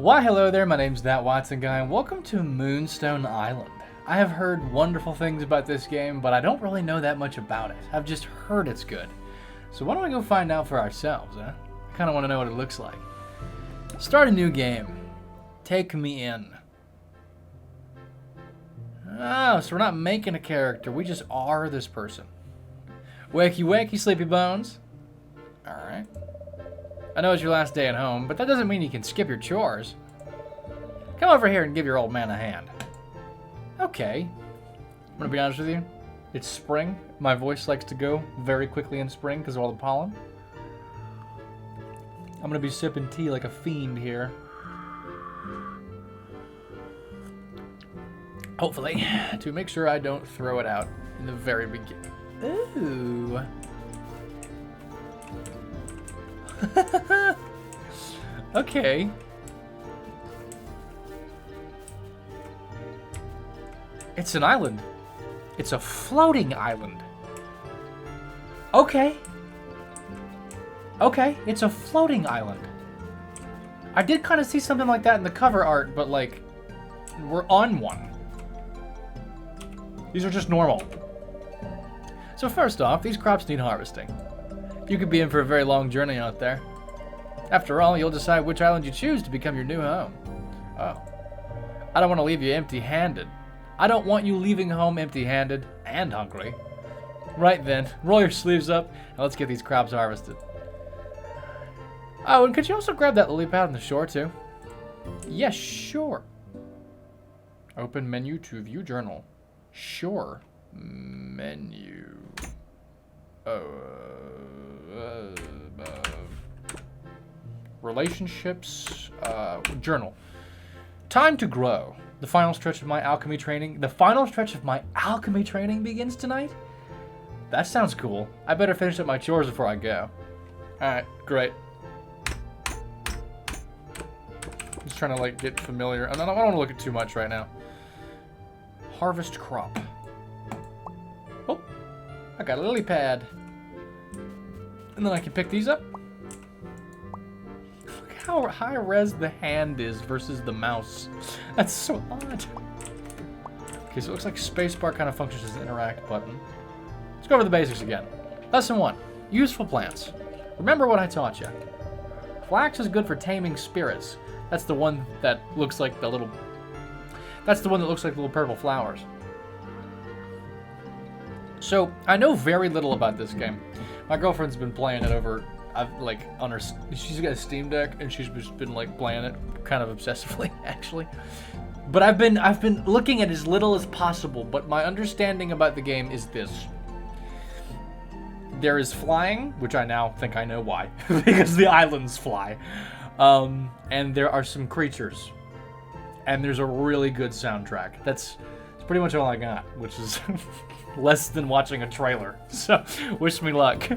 Why hello there, my name's That Watson Guy, and welcome to Moonstone Island. I have heard wonderful things about this game, but I don't really know that much about it. I've just heard it's good. So why don't we go find out for ourselves, huh? I kinda wanna know what it looks like. Start a new game. Take me in. Oh, so we're not making a character, we just are this person. Wakey wakey, sleepy bones. Alright. I know it's your last day at home, but that doesn't mean you can skip your chores. Come over here and give your old man a hand. Okay. I'm gonna be honest with you. It's spring. My voice likes to go very quickly in spring because of all the pollen. I'm gonna be sipping tea like a fiend here. Hopefully, to make sure I don't throw it out in the very beginning. Ooh. Okay. It's an island. It's a floating island. Okay. Okay, it's a floating island. I did kind of see something like that in the cover art, but like, we're on one. These are just normal. So first off, these crops need harvesting. You could be in for a very long journey out there. After all, you'll decide which island you choose to become your new home. Oh. I don't want to leave you empty-handed. I don't want you leaving home empty-handed and hungry. Right then, roll your sleeves up and let's get these crops harvested. Oh, and could you also grab that lily pad on the shore too? Yes, sure. Open menu to view journal. Sure. Menu. Relationships. Journal. Time to grow. The final stretch of my alchemy training. The final stretch of my alchemy training begins tonight? That sounds cool. I better finish up my chores before I go. Alright, great. Just trying to like get familiar. I don't want to look at too much right now. Harvest crop. Oh, I got a lily pad. And then I can pick these up. Look how high res the hand is versus the mouse. That's so odd. Okay, so it looks like spacebar kind of functions as an interact button. Let's go over the basics again. Lesson 1. Useful plants. Remember what I taught you. Flax is good for taming spirits. That's the one that looks like the little... That's the one that looks like little purple flowers. So, I know very little about this game. My girlfriend's been playing it over, on her... She's got a Steam Deck, and she's just been, like, playing it kind of obsessively, actually. But I've been looking at as little as possible, but my understanding about the game is this. There is flying, which I now think I know why, because the islands fly. And there are some creatures. And there's a really good soundtrack. That's pretty much all I got, which is less than watching a trailer. So, wish me luck.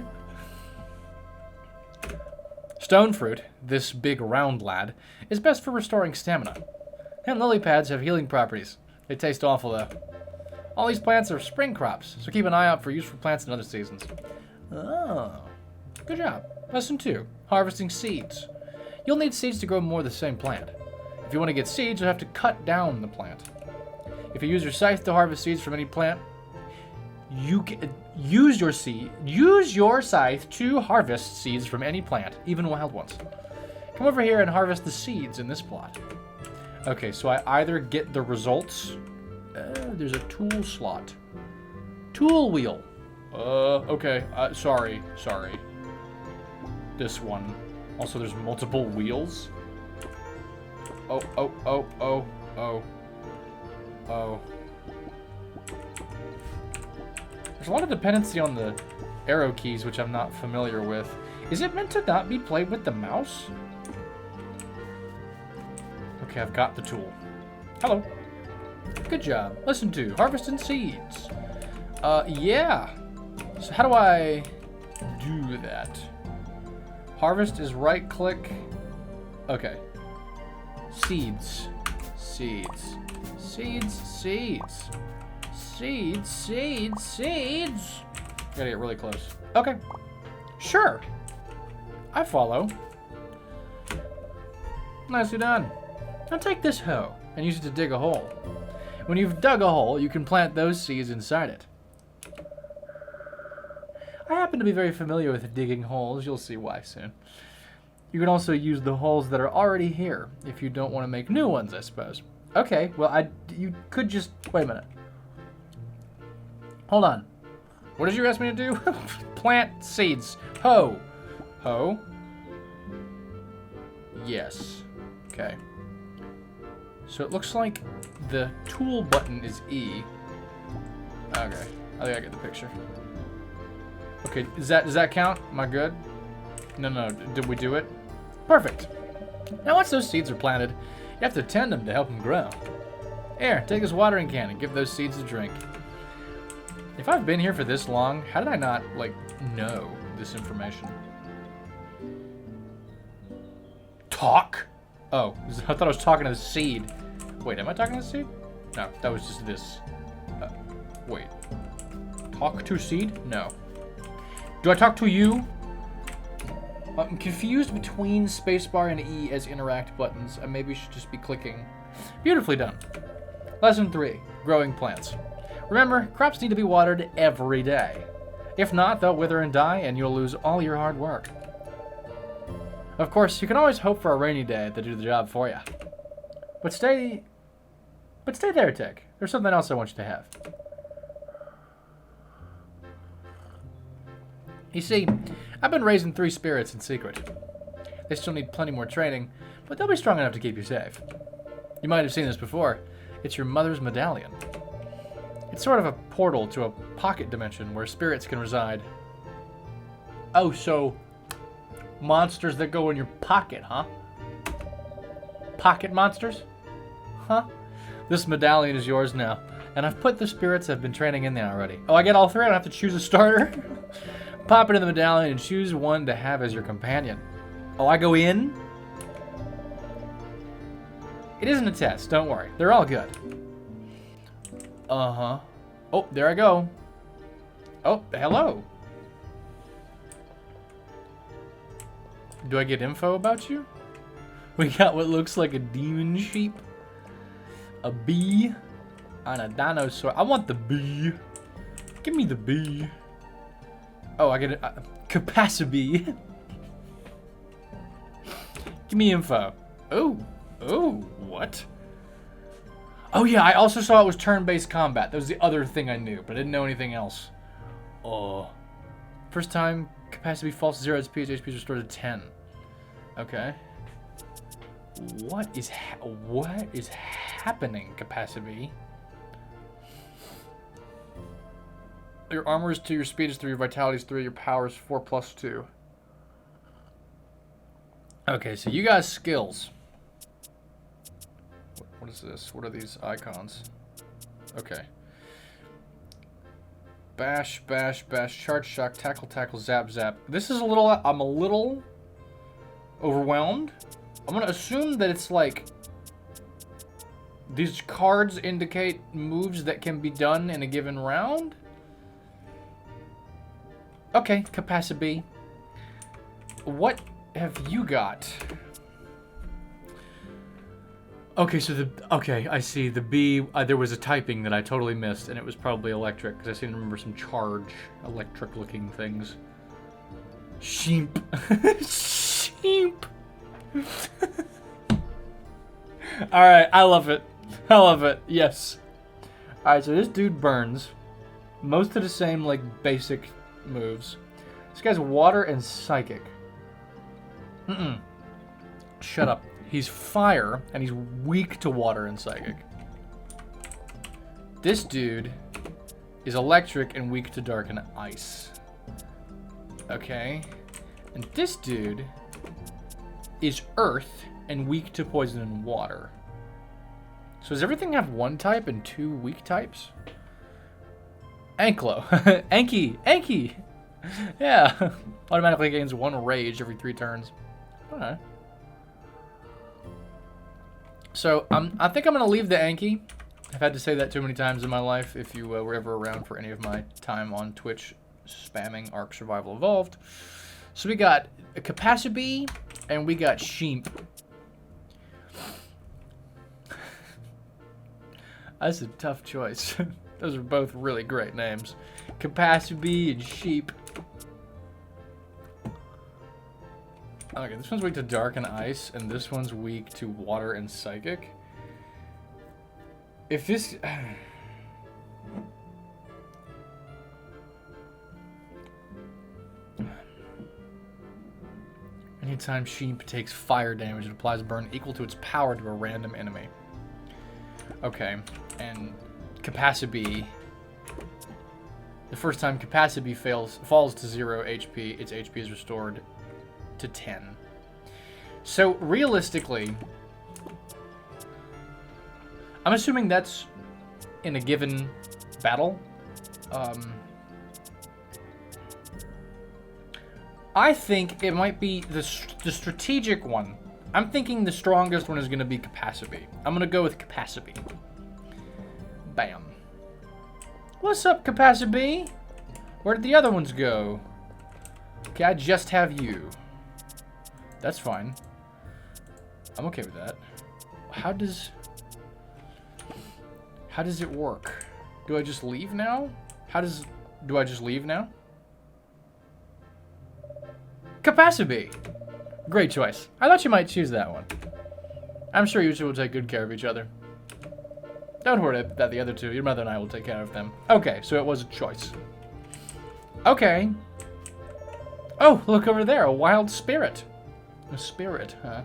Stone fruit, this big round lad, is best for restoring stamina. And lily pads have healing properties. They taste awful though. All these plants are spring crops, so keep an eye out for useful plants in other seasons. Oh, good job. Lesson 2, harvesting seeds. You'll need seeds to grow more of the same plant. If you want to get seeds, you'll have to cut down the plant. If you use your scythe to harvest seeds from any plant, you can use your scythe to harvest seeds from any plant, even wild ones. Come over here and harvest the seeds in this plot. Okay, so I either get the results. There's a tool slot. Tool wheel. Okay. Sorry. This one. Also, there's multiple wheels. Oh. There's a lot of dependency on the arrow keys, which I'm not familiar with. Is it meant to not be played with the mouse? Okay, I've got the tool. Hello. Good job. Lesson 2, harvesting seeds. Yeah. So how do I do that? Harvest is right-click. Okay. Seeds. Gotta get really close. Okay. Sure. I follow. Nicely done. Now take this hoe and use it to dig a hole. When you've dug a hole, you can plant those seeds inside it. I happen to be very familiar with digging holes. You'll see why soon. You can also use the holes that are already here if you don't want to make new ones, I suppose. Okay, well, you could just... Wait a minute. Hold on. What did you ask me to do? Plant seeds. Hoe. Hoe. Yes. Okay. So it looks like the tool button is E. Okay. I think I get the picture. Okay, does that count? Am I good? No. Did we do it? Perfect. Now once those seeds are planted, you have to tend them to help them grow. Here, take this watering can and give those seeds a drink. If I've been here for this long, how did I not, like, know this information? Talk? Oh, I thought I was talking to the seed. Wait, am I talking to the seed? No, that was just this. Wait. Talk to seed? No. Do I talk to you? I'm confused between spacebar and E as interact buttons. I maybe should just be clicking. Beautifully done. Lesson 3. Growing plants. Remember, crops need to be watered every day. If not, they'll wither and die, and you'll lose all your hard work. Of course, you can always hope for a rainy day to do the job for you. But stay there, Tick. There's something else I want you to have. You see, I've been raising 3 spirits in secret. They still need plenty more training, but they'll be strong enough to keep you safe. You might have seen this before. It's your mother's medallion. It's sort of a portal to a pocket dimension where spirits can reside. Oh, so monsters that go in your pocket, huh? Pocket monsters? Huh? This medallion is yours now, and I've put the spirits I've been training in there already. Oh, I get all 3? I don't have to choose a starter? Pop into the medallion and choose one to have as your companion. Oh, I go in? It isn't a test, don't worry. They're all good. Uh-huh. Oh, there I go. Oh, hello. Do I get info about you? We got what looks like a demon sheep, a bee, and a dinosaur. I want the bee. Give me the bee. Oh, I get a capacity. Give me info. Oh, what? Oh yeah, I also saw it was turn-based combat. That was the other thing I knew, but I didn't know anything else. Oh. First time, capacity falls to 0 HP, HP is restored to 10. Okay. What is happening, capacity? Your armor is 2, your speed is 3, your vitality is 3, your power is 4 plus 2. Okay, so you guys' skills. What is this? What are these icons? Okay. Bash, bash, bash, charge, shock, tackle, tackle, zap, zap. This is a little... I'm a little overwhelmed. I'm going to assume that it's like... These cards indicate moves that can be done in a given round? Okay, capacity. What have you got? Okay, so okay, I see. The B, there was a typing that I totally missed, and it was probably electric, because I seem to remember some charge, electric-looking things. Sheep. Sheep. Alright, I love it. I love it, yes. Alright, so this dude burns. Most of the same, like, basic moves. This guy's water and psychic. Shut up. He's fire, and he's weak to water and psychic. This dude is electric and weak to dark and ice. Okay. And this dude is earth and weak to poison and water. So does everything have 1 type and 2 weak types? Anklo. Anki! Yeah. Automatically gains 1 rage every 3 turns. Alright. So, I think I'm going to leave the Anki. I've had to say that too many times in my life, if you were ever around for any of my time on Twitch spamming Ark Survival Evolved. So we got a capacity, and we got sheep. That's a tough choice. Those are both really great names. Capacity and Sheep. Okay, this one's weak to Dark and Ice, and this one's weak to Water and Psychic. If this... Anytime Sheep takes fire damage, it applies a burn equal to its power to a random enemy. Okay, and Capacity. The first time Capacity falls to 0 HP, its HP is restored to 10. So, realistically, I'm assuming that's in a given battle. I think it might be the strategic one. I'm thinking the strongest one is going to be Capacity. I'm going to go with Capacity. Bam. What's up, Capacity? Where did the other ones go? Okay, I just have you. That's fine. I'm okay with that. How does it work? Do I just leave now? Do I just leave now? Capacity. Great choice. I thought you might choose that one. I'm sure you two will take good care of each other. Don't worry about the other two. Your mother and I will take care of them. Okay, so it was a choice. Okay. Oh, look over there. A wild spirit. A spirit, huh?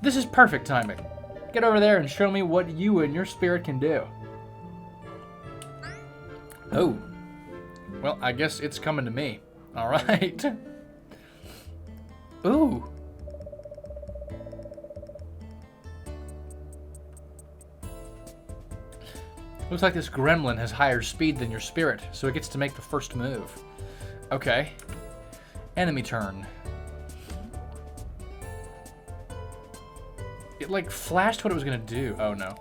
This is perfect timing. Get over there and show me what you and your spirit can do. Oh. Well, I guess it's coming to me. All right. Ooh. Looks like this gremlin has higher speed than your spirit, so it gets to make the first move. Okay. Enemy turn. It, like, flashed what it was going to do. Oh, no.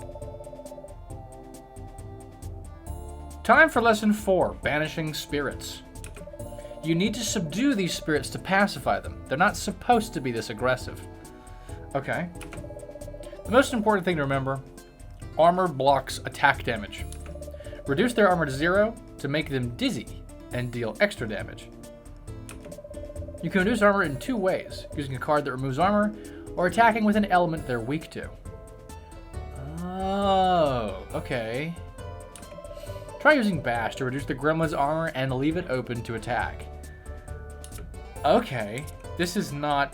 Time for Lesson 4, Banishing Spirits. You need to subdue these spirits to pacify them. They're not supposed to be this aggressive. Okay. The most important thing to remember, armor blocks attack damage. Reduce their armor to 0 to make them dizzy and deal extra damage. You can reduce armor in 2 ways, using a card that removes armor or attacking with an element they're weak to. Oh, okay. Try using Bash to reduce the gremlin's armor and leave it open to attack. Okay, this is not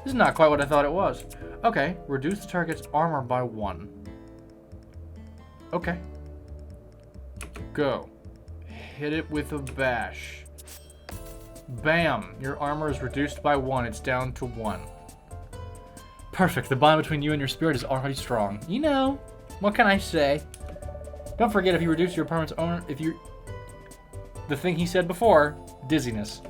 quite what I thought it was. Okay, reduce the target's armor by 1. Okay. Go. Hit it with a bash. Bam! Your armor is reduced by 1. It's down to 1. Perfect. The bond between you and your spirit is already strong. You know, what can I say? Don't forget, if you reduce your opponent's armor, the thing he said before, dizziness.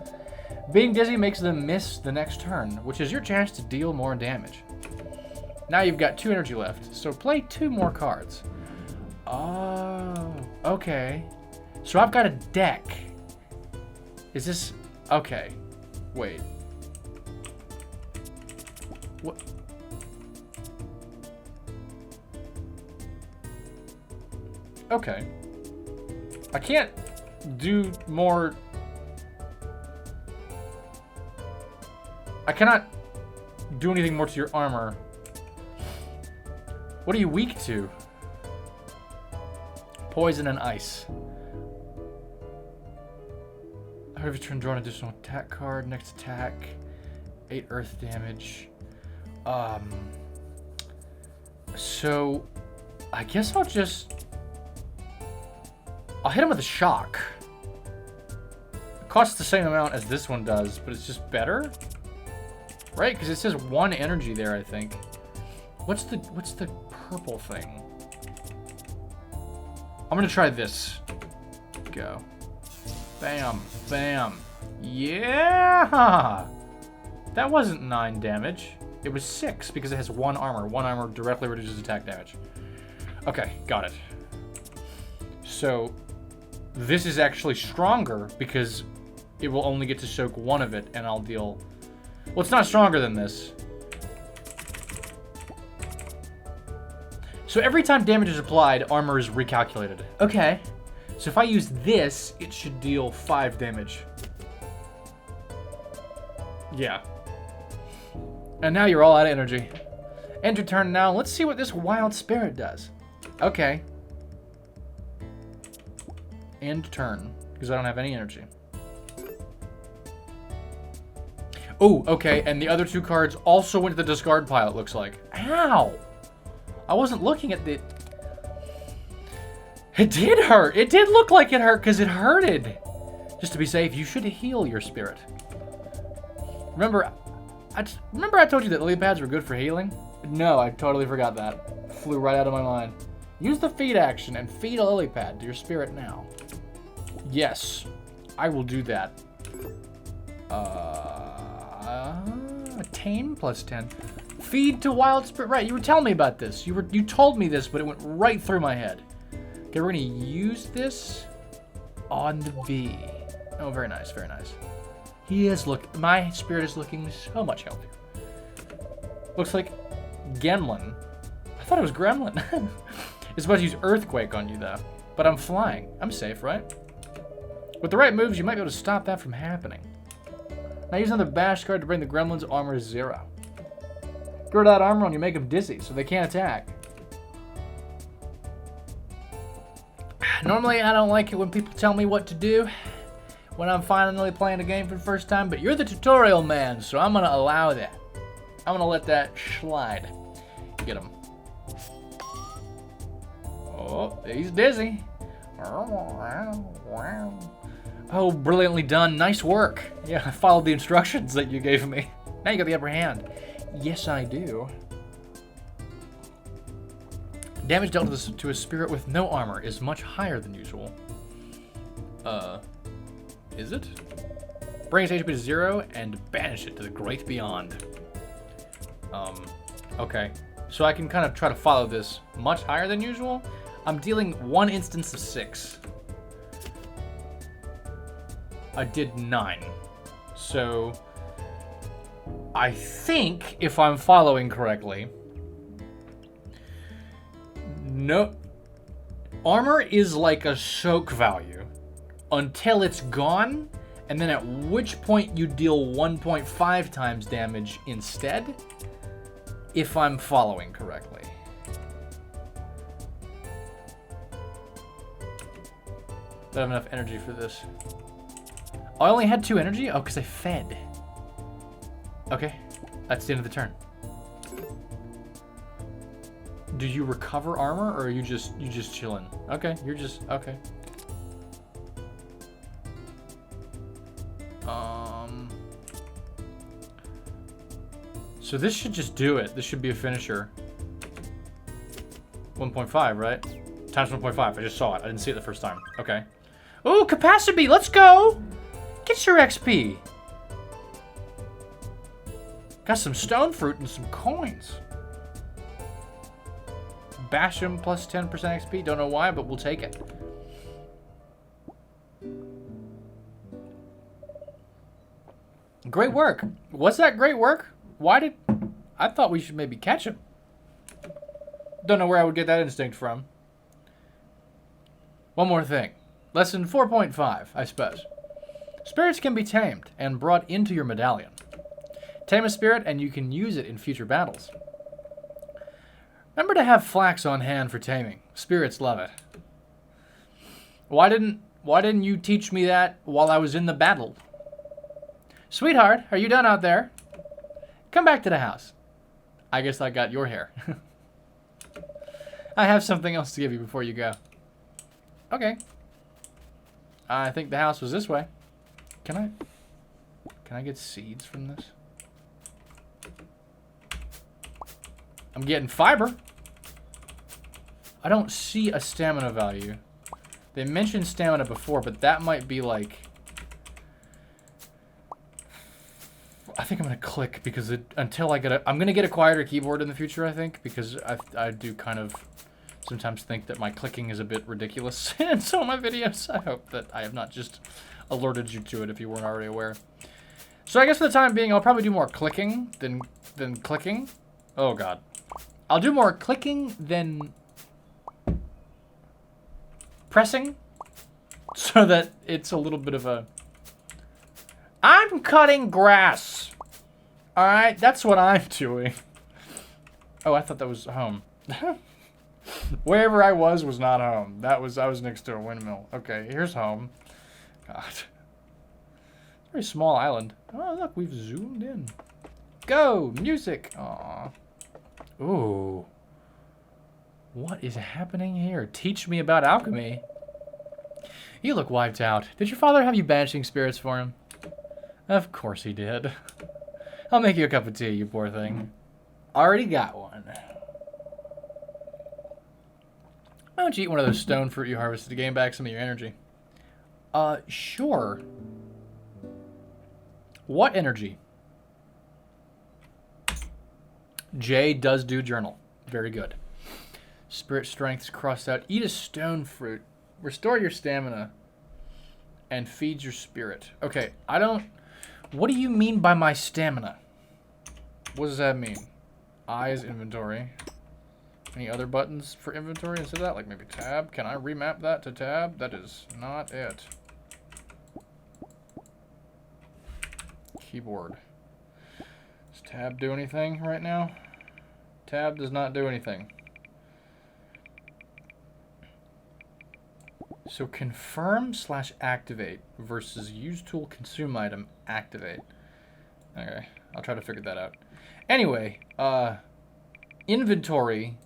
Being dizzy makes them miss the next turn, which is your chance to deal more damage. Now you've got 2 energy left, so play 2 more cards. Oh, okay. So I've got a deck. Is this... Okay. Wait. What? Okay. I can't do more... I cannot do anything more to your armor. What are you weak to? Poison and ice. Every turn, draw an additional attack card. Next attack. 8 earth damage. So, I guess I'll hit him with a shock. It costs the same amount as this one does, but it's just better? Right, because it says 1 energy there, I think. What's the purple thing? I'm gonna try this. Go. Bam, bam. Yeah! That wasn't 9 damage. It was 6 because it has 1 armor. 1 armor directly reduces attack damage. Okay, got it. So, this is actually stronger because it will only get to soak 1 of it and I'll deal... Well, it's not stronger than this. So every time damage is applied, armor is recalculated. Okay. So if I use this, it should deal 5 damage. Yeah. And now you're all out of energy. End your turn now. Let's see what this wild spirit does. Okay. End turn. Because I don't have any energy. Oh, okay. And the other 2 cards also went to the discard pile, it looks like. Ow! I wasn't looking at the... It did hurt. It did look like it hurt because it hurted. Just to be safe, you should heal your spirit. Remember I told you that lily pads were good for healing? No, I totally forgot that. Flew right out of my mind. Use the feed action and feed a lily pad to your spirit now. Yes, I will do that. Tame plus 10. Feed to wild spirit. Right, you were telling me about this. You told me this, but it went right through my head. Okay, we're gonna use this on the V. Oh, very nice, very nice. My spirit is looking so much healthier. Looks like Gremlin. I thought it was Gremlin. It's supposed to use Earthquake on you, though. But I'm flying. I'm safe, right? With the right moves, you might be able to stop that from happening. Now use another bash card to bring the Gremlin's armor to 0. Grow that armor on you, make them dizzy, so they can't attack. Normally, I don't like it when people tell me what to do when I'm finally playing a game for the first time, but you're the tutorial man, so I'm gonna allow that. I'm gonna let that slide. Get him. Oh, he's dizzy. Oh, brilliantly done. Nice work. Yeah, I followed the instructions that you gave me. Now you got the upper hand. Yes, I do. Damage dealt to a spirit with no armor is much higher than usual. Is it? Bring its HP to 0 and banish it to the great beyond. Okay. So I can kind of try to follow this much higher than usual. I'm dealing 1 instance of 6. I did 9. So I think, if I'm following correctly, no, armor is like a soak value until it's gone, and then at which point you deal 1.5 times damage instead, if I'm following correctly. Do I have enough energy for this? Oh, I only had 2 energy? Oh, because I fed. Okay, that's the end of the turn. Do you recover armor, or are you just chilling? Okay, you're just okay. So this should just do it. This should be a finisher. 1.5, right? Times 1.5. I just saw it. I didn't see it the first time. Okay. Oh, capacity! Let's go! Get your XP. Got some stone fruit and some coins. Bash him plus 10% XP. Don't know why, but we'll take it. Great work. Was that great work? Why did... I thought we should maybe catch him. Don't know where I would get that instinct from. One more thing. Lesson 4.5, I suppose. Spirits can be tamed and brought into your medallion. Tame a spirit and you can use it in future battles. Remember to have flax on hand for taming. Spirits love it. Why didn't you teach me that while I was in the battle? Sweetheart, are you done out there? Come back to the house. I guess I got your hair. I have something else to give you before you go. Okay. I think the house was this way. Can I get seeds from this? I'm getting fiber. I don't see a stamina value. They mentioned stamina before, but that might be like... I think I'm gonna click because until I get I'm gonna get a quieter keyboard in the future, I think, because I do kind of sometimes think that my clicking is a bit ridiculous in some of my videos. I hope that I have not just alerted you to it if you weren't already aware. So I guess for the time being, I'll probably do more clicking than clicking. Oh god. I'll do more clicking than pressing so that it's a little bit of a... I'm cutting grass. All right, that's what I'm doing. Oh, I thought that was home. Wherever I was not home. I was next to a windmill. Okay, here's home. God. Very small island. Oh, look, we've zoomed in. Go! Music! Aww. Ooh. What is happening here? Teach me about alchemy. You look wiped out. Did your father have you banishing spirits for him? Of course he did. I'll make you a cup of tea, you poor thing. Already got one. Why don't you eat one of those stone fruit you harvested to gain back some of your energy? Sure. What energy? J does do journal. Very good. Spirit strength's crossed out. Eat a stone fruit. Restore your stamina. And feed your spirit. Okay, I don't... What do you mean by my stamina? What does that mean? I is inventory. Any other buttons for inventory instead of that? Like maybe tab? Can I remap that to tab? That is not it. Keyboard. Does tab do anything right now? Tab does not do anything. So confirm / activate versus use tool consume item activate. Okay, I'll try to figure that out. Anyway, inventory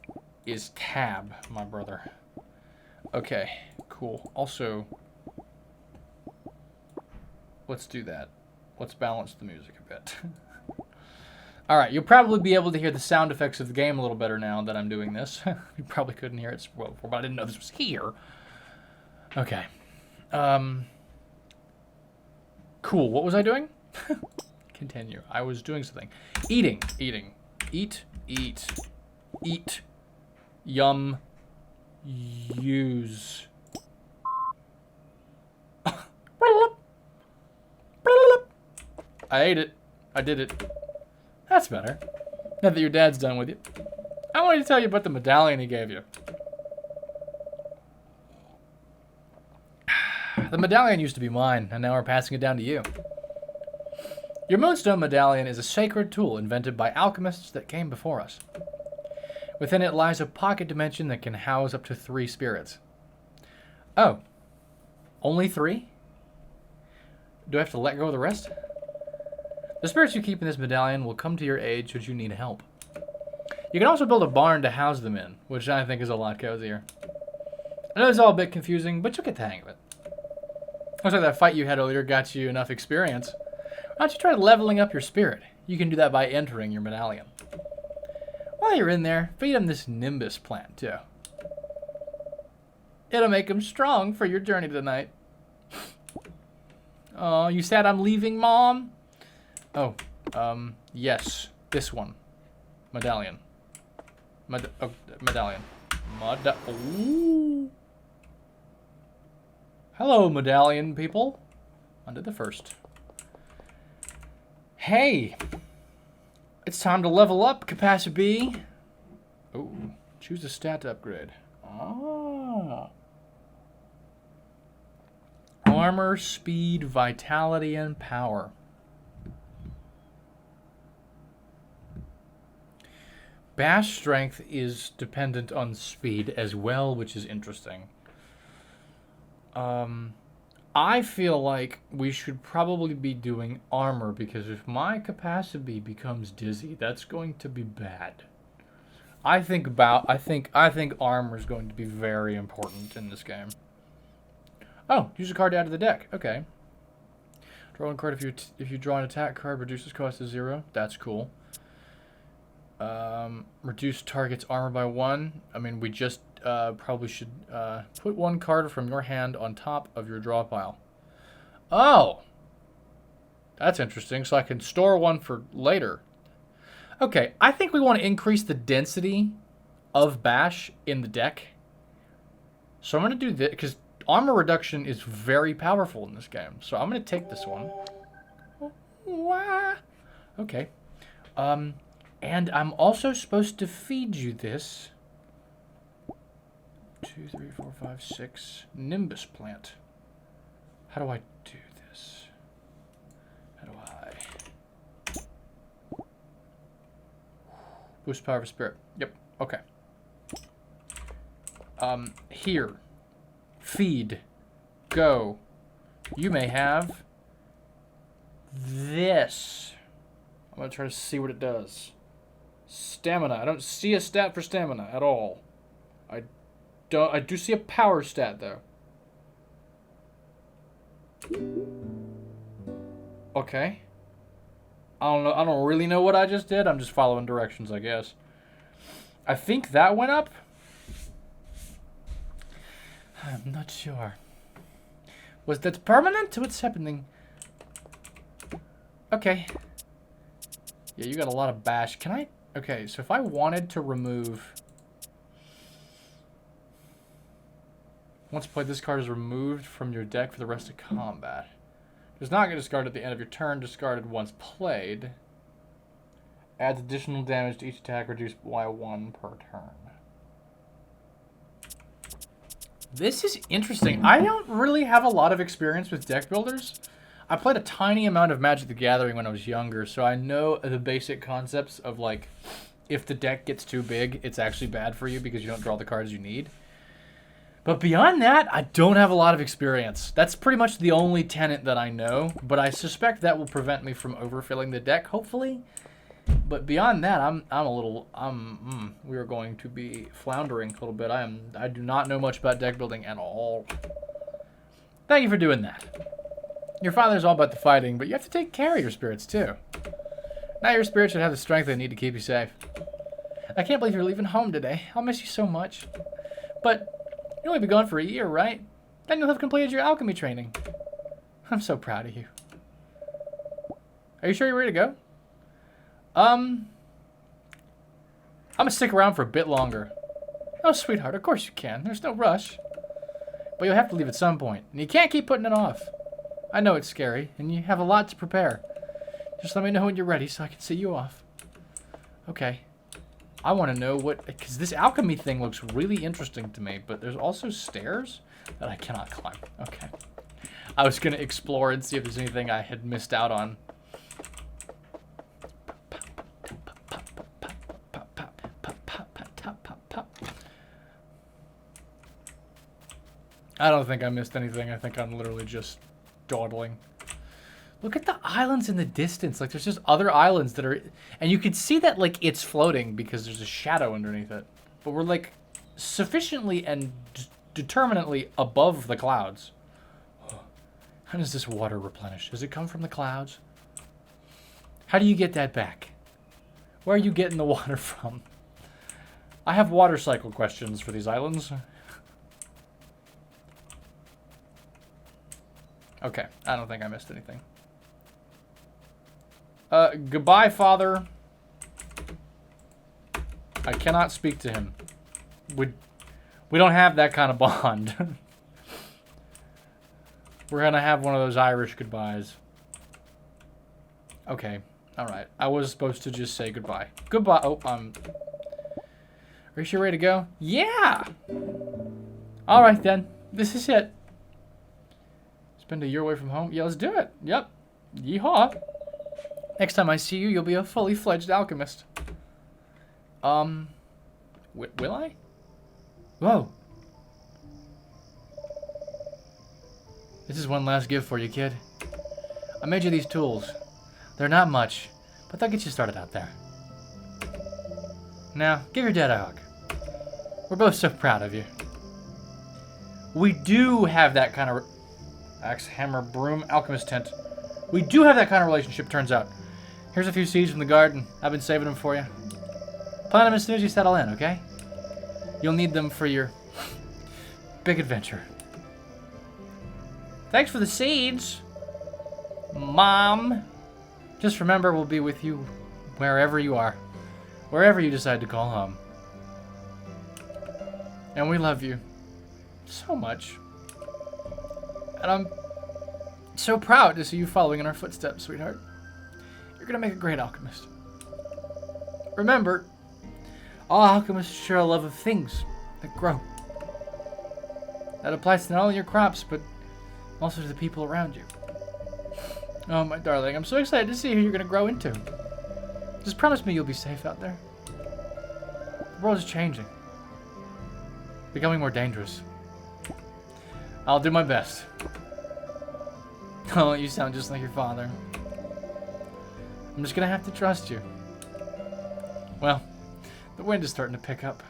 is tab, my brother. Okay, cool. Also, let's do that. Let's balance the music a bit. Alright, you'll probably be able to hear the sound effects of the game a little better now that I'm doing this. You probably couldn't hear it well before, but I didn't know this was here. Okay. Cool. What was I doing? Continue. I was doing something. Eating. Eating. Eat. Eat. Eat. Yum. Use. I ate it. I did it. That's better. Now that your dad's done with you. I wanted to tell you about the medallion he gave you. The medallion used to be mine, and now we're passing it down to you. Your Moonstone Medallion is a sacred tool invented by alchemists that came before us. Within it lies a pocket dimension that can house up to 3 spirits. Oh. Only 3? Do I have to let go of the rest? The spirits you keep in this medallion will come to your aid should you need help. You can also build a barn to house them in, which I think is a lot cozier. I know it's all a bit confusing, but you'll get the hang of it. Looks like that fight you had earlier got you enough experience. Why don't you try leveling up your spirit? You can do that by entering your medallion. While you're in there, feed him this Nimbus plant, too. It'll make him strong for your journey tonight. Oh, you sad I'm leaving, Mom? Oh, yes. This one. Medallion. Medallion. Ooh. Hello, medallion people. On to the first. Hey! It's time to level up, capacity. Ooh. Choose a stat to upgrade. Ah. Armor, speed, vitality, and power. Bash strength is dependent on speed as well, which is interesting. I feel like we should probably be doing armor because if my capacity becomes dizzy, that's going to be bad. I think armor is going to be very important in this game. Oh, use a card to add to the deck. Okay. Draw one card if you draw an attack card, reduces cost to 0. That's cool. Reduce target's armor by 1. I mean, we just probably should put 1 card from your hand on top of your draw pile. Oh! That's interesting. So I can store 1 for later. Okay, I think we want to increase the density of Bash in the deck. So I'm going to do this, because armor reduction is very powerful in this game. So I'm going to take this one. Okay. And I'm also supposed to feed you this. 2, 3, 4, 5, 6. Nimbus plant. How do I do this? How do I... Boost power of spirit. Yep. Okay. Here. Feed. Go. You may have this. I'm going to try to see what it does. Stamina. I don't see a stat for stamina at all. I do see a power stat though. Okay. I don't know. I don't really know what I just did. I'm just following directions, I guess. I think that went up. I'm not sure. Was that permanent? What's happening? Okay. Yeah, you got a lot of bash. Can I... Okay, so if I wanted to remove... Once played, this card is removed from your deck for the rest of combat. Does not get discarded at the end of your turn. Discarded once played. Adds additional damage to each attack, reduced by 1 per turn. This is interesting. I don't really have a lot of experience with deck builders. I played a tiny amount of Magic the Gathering when I was younger, so I know the basic concepts of, like, if the deck gets too big, it's actually bad for you because you don't draw the cards you need. But beyond that, I don't have a lot of experience. That's pretty much the only tenet that I know, but I suspect that will prevent me from overfilling the deck, hopefully. But beyond that, we are going to be floundering a little bit. I do not know much about deck building at all. Thank you for doing that. Your father's all about the fighting, but you have to take care of your spirits too. Now your spirits should have the strength they need to keep you safe. I can't believe you're leaving home today. I'll miss you so much. But you'll only be gone for a year, right? Then you'll have completed your alchemy training. I'm so proud of you. Are you sure you're ready to go? I'm gonna stick around for a bit longer. Oh, sweetheart, of course you can. There's no rush. But you'll have to leave at some point, and you can't keep putting it off. I know it's scary, and you have a lot to prepare. Just let me know when you're ready so I can see you off. Okay. I want to know what... Because this alchemy thing looks really interesting to me, but there's also stairs that I cannot climb. Okay. I was going to explore and see if there's anything I had missed out on. I don't think I missed anything. I think I'm literally just dawdling. Look at the islands in the distance. Like, there's just other islands that are... And you can see that, like, it's floating because there's a shadow underneath it. But we're, like, sufficiently and determinately above the clouds. How does this water replenish? Does it come from the clouds? How do you get that back? Where are you getting the water from? I have water cycle questions for these islands. Okay, I don't think I missed anything. Goodbye, Father. I cannot speak to him. We don't have that kind of bond. We're gonna have one of those Irish goodbyes. Okay, alright. I was supposed to just say goodbye. Goodbye. Oh, Are you sure ready to go? Yeah! Alright then. This is it. Spend a year away from home? Yeah, let's do it. Yep. Yeehaw. Next time I see you, you'll be a fully fledged alchemist. Will I? Whoa. This is one last gift for you, kid. I made you these tools. They're not much, but they'll get you started out there. Now, give your dad a hug. We're both so proud of you. We do have that kind of... Axe, hammer, broom, alchemist tent. We do have that kind of relationship, turns out. Here's a few seeds from the garden. I've been saving them for you. Plant them as soon as you settle in, okay? You'll need them for your big adventure. Thanks for the seeds, Mom. Just remember, we'll be with you wherever you are. Wherever you decide to call home. And we love you so much. And I'm so proud to see you following in our footsteps, sweetheart. You're gonna make a great alchemist. Remember, all alchemists share a love of things that grow. That applies to not only your crops, but also to the people around you. Oh, my darling, I'm so excited to see who you're going to grow into. Just promise me you'll be safe out there. The world is changing. Becoming more dangerous. I'll do my best. Oh, you sound just like your father. I'm just going to have to trust you. Well, the wind is starting to pick up.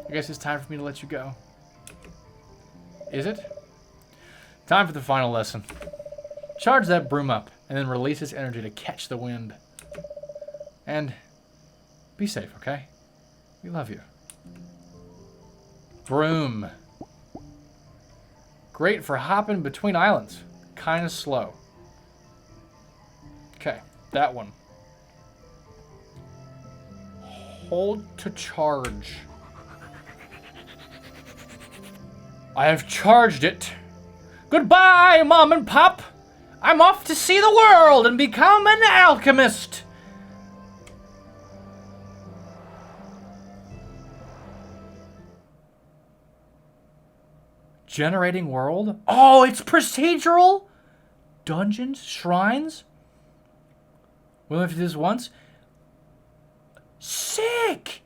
I guess it's time for me to let you go. Is it? Time for the final lesson. Charge that broom up, and then release its energy to catch the wind. And be safe, okay? We love you. Broom. Great for hopping between islands. Kind of slow. Okay, that one. Hold to charge. I have charged it. Goodbye, Mom and Pop. I'm off to see the world and become an alchemist. Generating world? Oh, it's procedural? Dungeons? Shrines? We only have to do this once? Sick!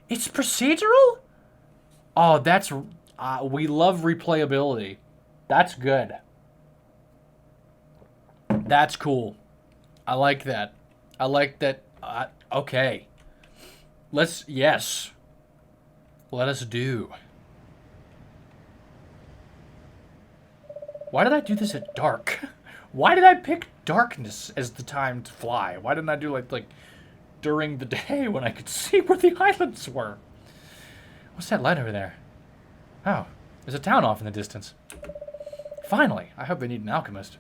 It's procedural? Oh, that's... we love replayability. That's good. That's cool. I like that. I like that. Okay. Yes. Let us do. Why did I do this at dark? Why did I pick darkness as the time to fly? Why didn't I do like during the day when I could see where the islands were? What's that light over there? Oh, there's a town off in the distance. Finally, I hope they need an alchemist.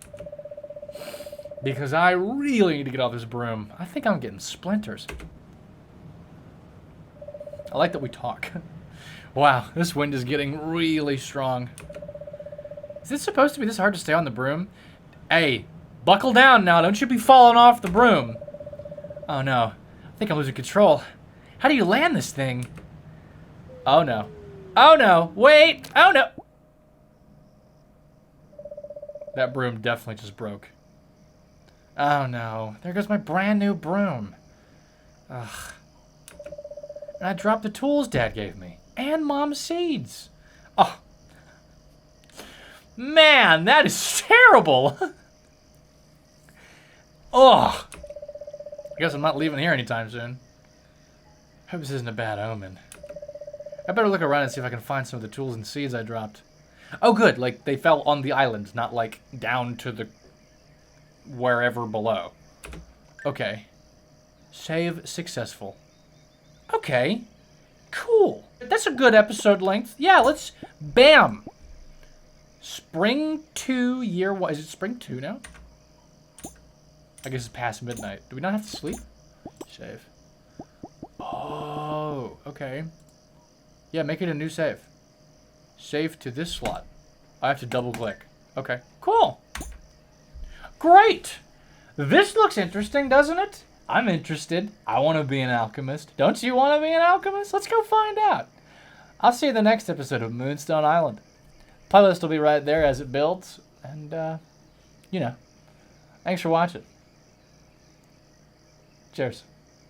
Because I really need to get off this broom. I think I'm getting splinters. I like that we talk. Wow, this wind is getting really strong. Is this supposed to be this hard to stay on the broom? Hey, buckle down now. Don't you be falling off the broom. Oh no, I think I'm losing control. How do you land this thing? Oh no. Oh no, wait, oh no. That broom definitely just broke. Oh no, there goes my brand new broom. Ugh. And I dropped the tools Dad gave me. And Mom's seeds. Oh. Man, that is terrible. Ugh. I guess I'm not leaving here anytime soon. Hope this isn't a bad omen. I better look around and see if I can find some of the tools and seeds I dropped. Oh good, like they fell on the island, not like down to the wherever below. Okay. Save successful. Okay. Cool. That's a good episode length. Yeah, let's... Bam! Spring 2, year 1. Is it spring 2 now? I guess it's past midnight. Do we not have to sleep? Save. Oh, okay. Yeah, make it a new save. Save to this slot. I have to double click. Okay, cool. Great! This looks interesting, doesn't it? I'm interested. I want to be an alchemist. Don't you want to be an alchemist? Let's go find out. I'll see you in the next episode of Moonstone Island. Playlist will be right there as it builds. And, you know, thanks for watching. Cheers.